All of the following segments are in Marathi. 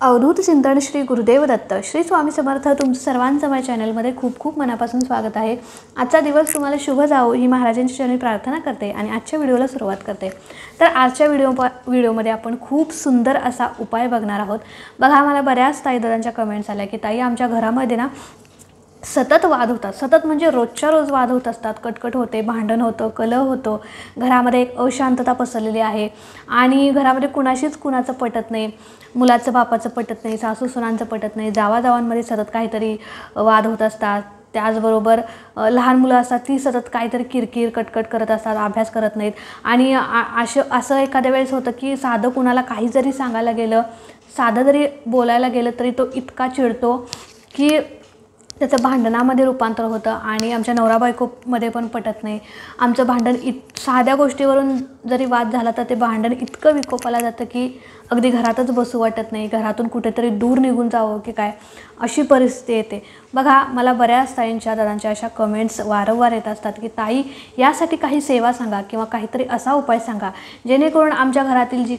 अवधूत चिंतन श्री गुरुदेव दत्त श्री स्वामी समर्थ तुमचं सर्वांचं माझ्या चॅनलमध्ये खूप खूप मनापासून स्वागत आहे। आजचा दिवस तुम्हाला शुभ जावो ही महाराजांची चरणी प्रार्थना करते आणि आजच्या व्हिडिओला सुरुवात करते। तर आजच्या व्हिडिओमध्ये आपण खूप सुंदर असा उपाय बघणार आहोत। बघा, मला बऱ्याच ताईदारांच्या कमेंट्स आल्या की ताई आमच्या घरामध्ये ना सतत वाद होतात, सतत म्हणजे रोजच्या रोज वाद होत असतात, कटकट होते, भांडण होतं, कलह होतो, घरामध्ये एक अशांतता पसरलेली आहे आणि घरामध्ये कुणाशीच कुणाचं पटत नाही, मुलाचं बापाचं पटत नाही, सासू सुनांचं पटत नाही, जावाजावांमध्ये सतत काहीतरी वाद होत असतात। त्याचबरोबर लहान मुलं असतात ती सतत काहीतरी किरकिर कटकट करत असतात, अभ्यास करत नाहीत आणि असं एखाद्या वेळेस होतं की साधं कुणाला काही जरी सांगायला गेलं, साधं जरी बोलायला गेलं तरी तो इतका चिडतो की त्याचं भांडणामध्ये रूपांतर होतं आणि आमच्या नवरा बायकोमध्ये पण पटत नाही। आमचं भांडण साध्या गोष्टीवरून जरी वाद झाला तर ते भांडण इतकं विकोपाला जातं की अगदी घरातच बसू वाटत नाही, घरातून कुठेतरी दूर निघून जावं की काय अशी परिस्थिती येते। बघा, मला बऱ्याच ताईंच्या दादांच्या अशा कमेंट्स वारंवार येत असतात की ताई यासाठी काही सेवा सांगा किंवा काहीतरी असा उपाय सांगा जेणेकरून आमच्या घरातील जे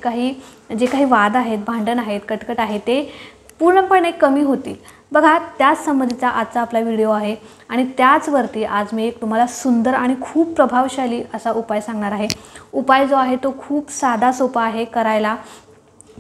काही वाद आहेत, भांडण आहेत, कटकट आहे ते पूर्णपणे कमी होतील। बघा, त्याच संबंधीचा आजचा आपला व्हिडिओ आहे आणि त्याचवरती आज मी एक तुम्हाला सुंदर आणि खूप प्रभावशाली असा उपाय सांगणार आहे। उपाय जो आहे तो खूप साधा सोपा आहे करायला,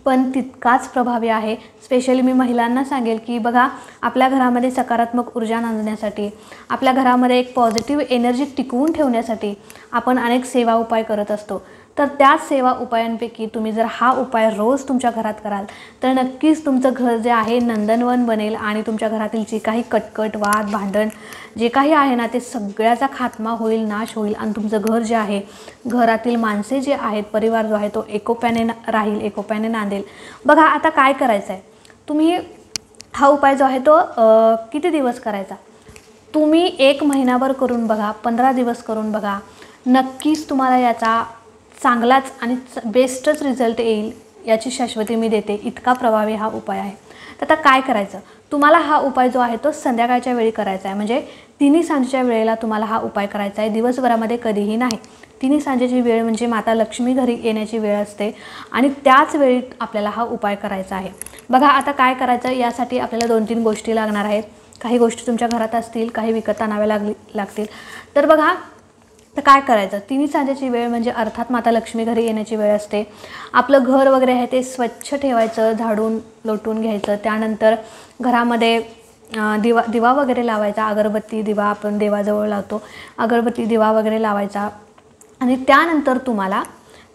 पण तितकाच प्रभावी आहे। स्पेशली मी महिलांना सांगेल की बघा, आपल्या घरामध्ये सकारात्मक ऊर्जा नांदण्यासाठी, आपल्या घरामध्ये एक पॉझिटिव्ह एनर्जी टिकवून ठेवण्यासाठी आपण अनेक सेवा उपाय करत असतो। तर त्याच सेवा उपायांपैकी तुम्ही जर हा उपाय रोज तुमच्या घरात कराल तर नक्कीच तुमचं घर जे आहे नंदनवन बनेल आणि तुमच्या घरातील जे काही कटकट, वाद, भांडण जे काही आहे ना ते सगळ्याचा खात्मा होईल, नाश होईल आणि तुमचं घर जे आहे, घरातील माणसे जे आहेत, परिवार जो आहे तो एकोप्याने राहील, एकोप्याने नांदेल। बघा, आता काय करायचं आहे, तुम्ही हा उपाय जो आहे तो किती दिवस करायचा, तुम्ही 1 महिनाभर करून बघा, 15 दिवस करून बघा, नक्कीच तुम्हाला याचा चांगलाच आणि बेस्टच रिझल्ट येईल याची शाश्वती मी देते। इतका प्रभावी हा उपाय आहे। तर आता काय करायचं, तुम्हाला हा उपाय जो आहे तो संध्याकाळच्या वेळी करायचा आहे, म्हणजे तिन्ही सांजेच्या वेळेला तुम्हाला हा उपाय करायचा आहे, दिवसभरामध्ये कधीही नाही। तिन्ही सांजेची वेळ म्हणजे माता लक्ष्मी घरी येण्याची वेळ असते आणि त्याच वेळी आपल्याला हा उपाय करायचा आहे। बघा, आता काय करायचं, यासाठी आपल्याला 2-3 गोष्टी लागणार आहेत। काही गोष्टी तुमच्या घरात असतील, काही विकत आणाव्या लागतील। तर बघा, तर काय करायचं, तिन्ही सांजेची वेळ म्हणजे अर्थात माता लक्ष्मी घरी येण्याची वेळ असते। आपलं घर वगैरे आहे ते स्वच्छ ठेवायचं, झाडून लोटून घ्यायचं। त्यानंतर घरामध्ये दिवा वगैरे लावायचा, अगरबत्ती दिवा आपण देवाजवळ लावतो, अगरबत्ती दिवा वगैरे लावायचा आणि त्यानंतर तुम्हाला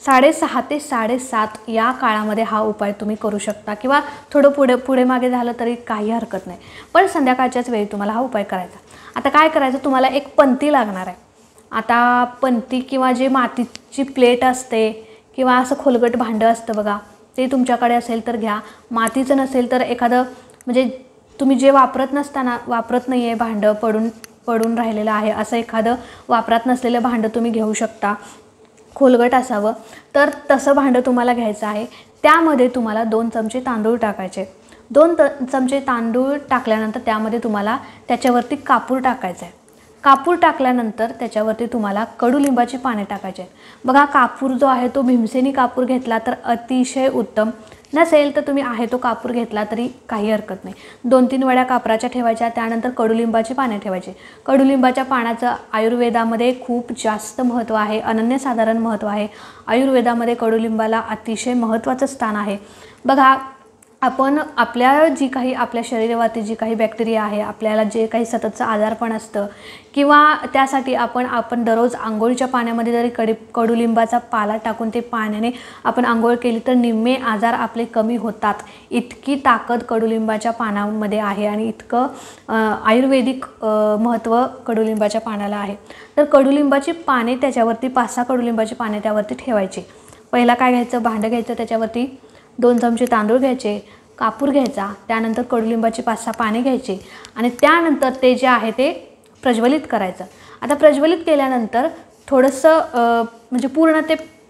6:30 ते 7:30 या काळामध्ये हा उपाय तुम्ही करू शकता किंवा थोडं पुढे मागे झालं तरी काही हरकत नाही, पण संध्याकाळच्याच वेळी तुम्हाला हा उपाय करायचा। आता काय करायचं, तुम्हाला एक पंती लागणार आहे। आता पंती किंवा जे मातीची प्लेट असते किंवा असं खोलगट भांडं असतं बघा, ते तुमच्याकडे असेल तर घ्या। मातीचं नसेल तर एखादं म्हणजे तुम्ही जे वापरत नाही आहे, भांडं पडून राहिलेलं आहे असं एखादं वापरात नसलेलं भांडं तुम्ही घेऊ शकता, खोलगट असावं। तर तसं भांडं तुम्हाला घ्यायचं आहे। त्यामध्ये तुम्हाला 2 चमचे तांदूळ टाकायचे। 2 चमचे तांदूळ टाकल्यानंतर त्यामध्ये तुम्हाला त्याच्यावरती कापूर टाकायचा आहे। कापूर टाकल्यानंतर त्याच्यावरती तुम्हाला कडुलिंबाची पाने टाकायचे। बघा, कापूर जो आहे तो भीमसेनी कापूर घेतला तर अतिशय उत्तम, नसेल तर तुम्ही आहे तो कापूर घेतला तरी काही हरकत नाही। 2-3 वड्या कापराच्या ठेवायच्या, त्यानंतर कडुलिंबाची पाने ठेवायची। कडुलिंबाच्या पानाचं आयुर्वेदामध्ये खूप जास्त महत्त्व आहे, अनन्यसाधारण महत्त्व आहे। आयुर्वेदामध्ये कडुलिंबाला अतिशय महत्त्वाचं स्थान आहे। बघा, आपण आपल्या शरीरावरती जी काही बॅक्टेरिया आहे, आपल्याला जे काही सततचं आजारपण असतं किंवा त्यासाठी आपण दररोज आंघोळीच्या पाण्यामध्ये जरी कडुलिंबाचा पाला टाकून ते पाण्याने आपण आंघोळ केली तर निम्मे आजार आपले कमी होतात। इतकी ताकद कडुलिंबाच्या पानामध्ये आहे आणि इतकं आयुर्वेदिक महत्त्व कडुलिंबाच्या पानाला आहे। तर कडुलिंबाची पाने त्याच्यावरती 5-6 कडुलिंबाची पाने त्यावरती ठेवायची। पहिला काय घ्यायचं, भांडं घ्यायचं, त्याच्यावरती 2 चमचे तांदूळ घ्यायचे, कापूर घ्यायचा, त्यानंतर कडुलिंबाची 5-6 पाने घ्यायची आणि त्यानंतर ते जे आहे ते प्रज्वलित करायचं। आता प्रज्वलित केल्यानंतर थोडंसं म्हणजे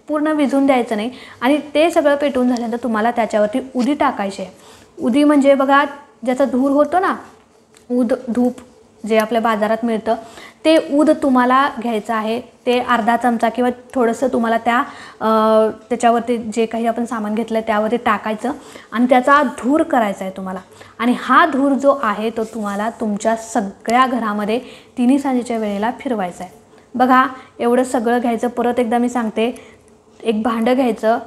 पूर्ण विझून द्यायचं नाही आणि ते सगळं पेटून झाल्यानंतर तुम्हाला त्याच्यावरती उदी टाकायची आहे। उदी म्हणजे बघा, ज्याचा धूर होतो ना, धूप जे आपल्या बाजारात मिळतं ते ऊद तुम्हाला घ्यायचं आहे, ते अर्धा चमचा किंवा थोडंसं तुम्हाला त्याच्यावरती जे काही आपण सामान घेतलं त्यावरती टाकायचं आणि त्याचा धूर करायचा आहे तुम्हाला। आणि हा धूर जो आहे तो तुम्हाला तुमच्या सगळ्या घरामध्ये तिन्ही सांजेच्या वेळेला फिरवायचा आहे। बघा एवढं सगळं घ्यायचं। परत एकदा मी सांगते, एक भांडं घ्यायचं,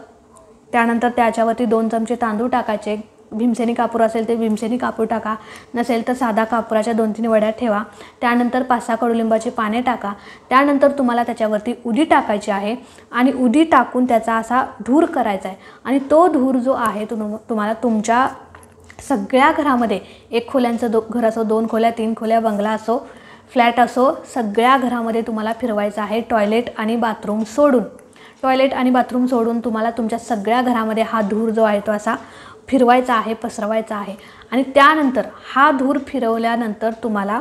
त्यानंतर त्याच्यावरती 2 चमचे तांदूळ टाकायचे, भीमसेनी कापूर असेल ते भीमसेनी कापूर टाका, नसेल तर साधा कापुराच्या 2-3 वड्या ठेवा, त्यानंतर 5-6 कडुलिंबाची पाने टाका, त्यानंतर तुम्हाला त्याच्यावरती उदी टाकायची आहे आणि उदी टाकून त्याचा असा धूर करायचा आहे। आणि तो धूर जो आहे तुम्हाला तुमच्या सगळ्या घरामध्ये, 1 खोल्यांचं घर असो, 2 खोल्या, 3 खोल्या, बंगला असो, फ्लॅट असो, सगळ्या घरामध्ये तुम्हाला फिरवायचं आहे। टॉयलेट आणि बाथरूम सोडून तुम्हाला तुमच्या सगळ्या घरामध्ये हा धूर जो आहे तो असा फिरवायचा आहे, पसरवायचा आहे। आणि त्यानंतर हा धूर फिरवल्यानंतर तुम्हाला,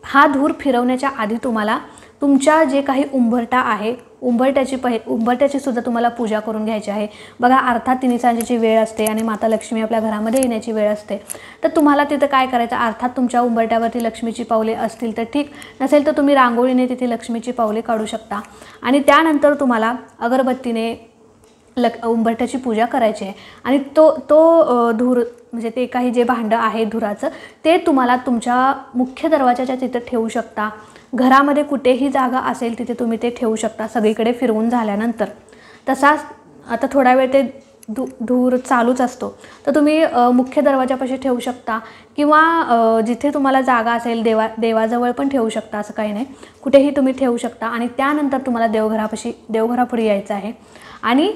हा धूर फिरवण्याच्या आधी तुम्हाला तुमच्या जे काही उंबरठा आहे, उंबरठ्याची सुद्धा तुम्हाला पूजा करून घ्यायची आहे। बघा अर्थात तिन्ही सांजेची वेळ असते आणि माता लक्ष्मी आपल्या घरामध्ये येण्याची वेळ असते, तर तुम्हाला तिथं काय करायचं, अर्थात तुमच्या उंबरठ्यावरती लक्ष्मीची पावले असतील तर ठीक, नसेल तर तुम्ही रांगोळीने तिथे लक्ष्मीची पावले काढू शकता। आणि त्यानंतर तुम्हाला अगरबत्तीने उंबरठ्याची पूजा करायची आहे। आणि तो धूर म्हणजे ते काही जे भांडं आहे धुराचं, ते तुम्हाला तुमच्या मुख्य दरवाजाच्या तिथं ठेवू शकता। घरामध्ये कुठेही जागा असेल तिथे तुम्ही ते ठेवू शकता सगळीकडे फिरवून झाल्यानंतर। तसाच आता थोडा वेळ ते धूर चालूच असतो, तर तुम्ही मुख्य दरवाजापाशी ठेवू शकता किंवा जिथे तुम्हाला जागा असेल देवाजवळ पण ठेवू शकता, असं काही नाही, कुठेही तुम्ही ठेवू शकता। आणि त्यानंतर तुम्हाला देवघरापुढे यायचं आहे आणि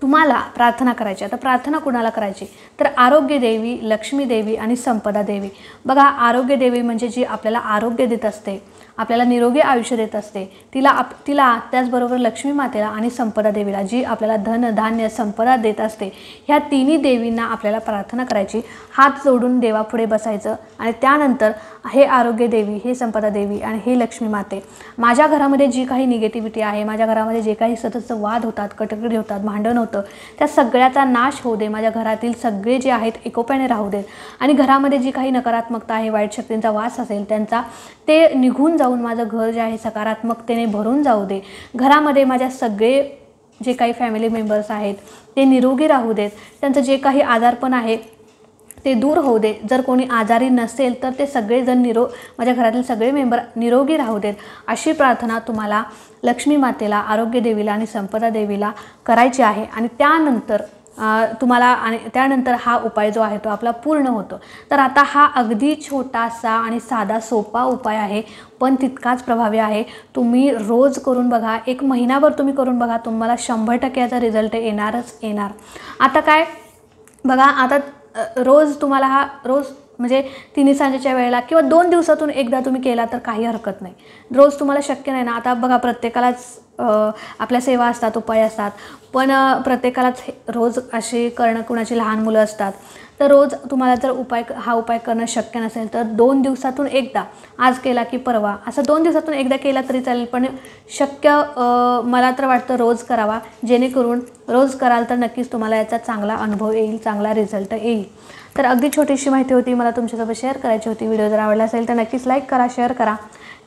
तुम्हाला प्रार्थना करायची। आता प्रार्थना कुणाला करायची, तर आरोग्य देवी, लक्ष्मी देवी आणि संपदा देवी। बघा आरोग्य देवी म्हणजे जी आपल्याला आरोग्य देत असते, आपल्याला निरोगी आयुष्य देत असते, तिला त्याचबरोबर लक्ष्मी मातेला आणि संपदा देवीला जी आपल्याला धन धान्य संपदा देत असते, ह्या तिन्ही देवींना आपल्याला प्रार्थना करायची। हात जोडून देवापुढे बसायचं आणि त्यानंतर हे आरोग्य देवी, हे संपदा देवी आणि हे लक्ष्मी माते, माझ्या घरामध्ये जी काही निगेटिव्हिटी आहे, माझ्या घरामध्ये जे काही सतत वाद होतात, कटकटी होतात, भांडण होतं, त्या सगळ्याचा नाश होऊ दे। माझ्या घरातील सगळे जे आहेत एकोप्याने राहू देत आणि घरामध्ये जी काही नकारात्मकता आहे, वाईट शक्तींचा वास असेल त्यांचा ते निघून जाऊन माझं घर जे आहे सकारात्मकतेने भरून जाऊ दे। घरामध्ये माझ्या सगळे जे काही फॅमिली मेंबर्स आहेत ते निरोगी राहू देत, त्यांचं जे काही आजारपण आहे ते दूर होऊ दे। जर कोणी आजारी नसेल तर ते सगळेजण माझ्या घरातील सगळे मेंबर निरोगी राहू देत, अशी प्रार्थना तुम्हाला लक्ष्मी मातेला, आरोग्य देवीला आणि संपदा देवीला करायची आहे। आणि त्यानंतर हा उपाय जो आहे तो आपला पूर्ण होतो। तर आता हा अगदी छोटासा आणि साधा सोपा उपाय आहे, पण तितकाच प्रभावी आहे। तुम्ही रोज करून बघा, 1 महिनाभर तुम्ही करून बघा, तुम्हाला 100% याचा रिझल्ट येणारच येणार। आता काय बघा, आता रोज तुम्हाला रोज म्हणजे तिन्ही सांजेच्या वेळेला किंवा 2 दिवसातून एकदा तुम्ही केला तर काही हरकत नाही। रोज तुम्हाला शक्य नाही ना। आता बघा प्रत्येकालाच आपल्या सेवा असतात, उपाय असतात, पण प्रत्येकालाच रोज असे करणं, कुणाची लहान मुलं असतात, तर रोज तुम्हाला जर हा उपाय करणं शक्य नसेल तर 2 दिवसातून एकदा, आज केला की परवा, असं 2 दिवसातून एकदा केला तरी चालेल, पण मला तर वाटतं रोज करावा, जेणेकरून रोज कराल तर नक्कीच तुम्हाला याचा चांगला अनुभव येईल, चांगला रिझल्ट येईल। तर अगदी छोटीशी माहिती होती, मला तुमच्यासोबत शेअर करायची होती। व्हिडिओ जर आवडला असेल तर नक्कीच लाईक करा, शेअर करा।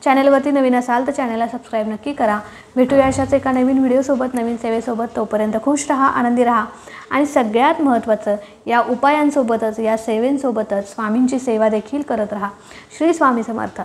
चॅनलवरती नवीन असाल तर चॅनलला सबस्क्राईब नक्की करा। भेटूया अशाच एका नवीन व्हिडिओसोबत, नवीन सेवेसोबत। तोपर्यंत खुश राहा, आनंदी राहा आणि सगळ्यात महत्त्वाचं या उपायांसोबतच, या सेवेंसोबतच स्वामींची सेवा देखील करत राहा। श्री स्वामी समर्थ।